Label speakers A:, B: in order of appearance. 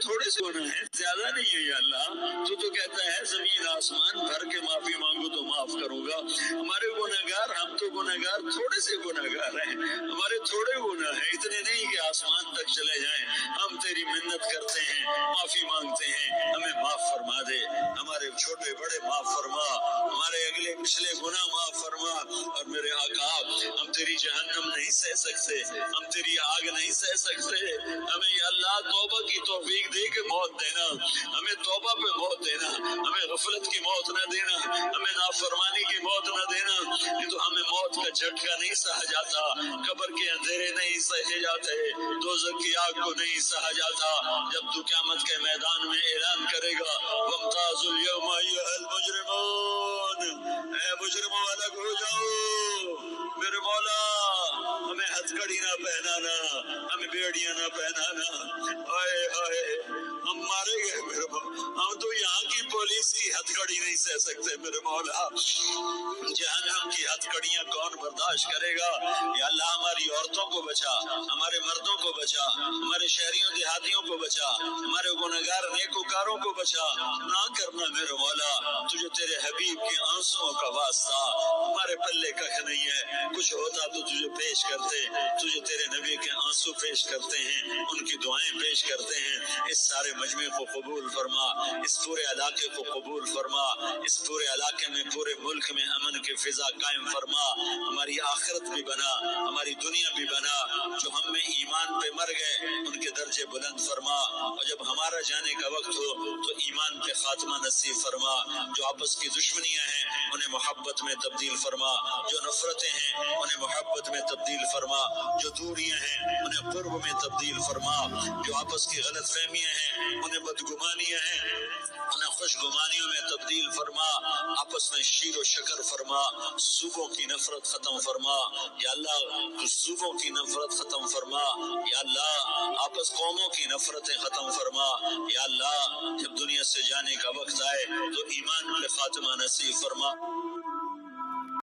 A: تھوڑے سے گناہ ہیں، زیادہ نہیں ہے یا اللہ۔ تو کہتا ہے زمین آسمان بھر کے معافی مانگو تو معاف کروں گا۔ ہمارے گناہگار، ہم تو گناہگار تھوڑے سے گناہگار ہیں، ہمارے تھوڑے گناہ ہیں، اتنے نہیں کہ آسمان تک چلے جائیں۔ ہم تیری منت کرتے ہیں، معافی مانگتے ہیں، ہمیں معاف فرما دے، ہمارے چھوٹے بڑے معاف فرما، ہمارے اگلے پچھلے گناہ معاف فرما۔ اور میرے آقا، ہم تیری جہنم نہیں سہ سکتے، ہم تیری آگ نہیں سہ سکتے، ہمیں یا اللہ توبہ کی توفیق دے کے موت دینا، ہمیں توبہ پہ موت دینا، ہمیں غفلت کی موت نہ دینا، ہمیں نافرمانی کی موت نہ دینا، نہیں تو ہمیں موت کا جھٹکا نہیں سہا جاتا، قبر کے اندھیرے نہیں سہے جاتے، دوزخ کی آگ کو نہیں سہا جاتا۔ جب تو قیامت کے میدان میں اعلان کرے گا وَامْتَازُوا الْيَوْمَ أَيُّهَا الْمُجْرِمُونَ، اے مجرموں الگ ہو جاؤ، میرے مولا ہمیں ہتھکڑی نہ پہنانا، ہمیں بیڑیاں نہ پہنانا، آئے آئے ہم مارے گئے میرے مولا، ہم تو یہاں کی پولیس کی ہتھکڑی نہیں سہ سکتے میرے مولا، جہنم کی ہتھکڑیاں کون برداشت کرے گا؟ یا اللہ ہماری عورتوں کو بچا، ہمارے مردوں کو بچا، ہمارے شہریوں دیہاتیوں کو بچا، ہمارے گنہگار نیکوکاروں کو بچا، نہ کرنا میرے مولا، تجھے تیرے حبیب کے آنسوؤں کا واسطہ، ہمارے پلے ککھ نہیں ہے، کچھ ہوتا تو تجھے پیش کرتے، تجھے تیرے نبی کے آنسو پیش کرتے ہیں، ان کی دعائیں پیش کرتے ہیں۔ اس سارے مجمع کو قبول فرما، اس پورے علاقے کو قبول فرما، اس پورے علاقے میں پورے ملک میں امن کی فضا قائم فرما، ہماری آخرت بھی بنا، ہماری دنیا بھی بنا، جو ہم میں ایمان پہ مر گئے ان کے درجے بلند فرما، اور جب ہمارا جانے کا وقت ہو تو ایمان پہ خاتمہ نصیب فرما، جو آپس کی دشمنیاں ہیں انہیں محبت میں تبدیل فرما، جو نفرتیں ہیں انہیں محبت میں تبدیل فرما، جو دوریاں ہیں انہیں قرب میں تبدیل فرما، جو آپس کی غلط فہمیاں ہیں انہیں بدگمانیاں ہیں انہیں خوش گمانیوں میں تبدیل فرما، آپس میں شیر و شکر فرما، صوبوں کی نفرت ختم فرما، یا اللہ تو صوبوں کی نفرت ختم فرما، یا اللہ آپس قوموں کی نفرتیں ختم فرما، یا اللہ جب دنیا سے جانے کا وقت آئے تو ایمان پہ خاتمہ نصیب فرما۔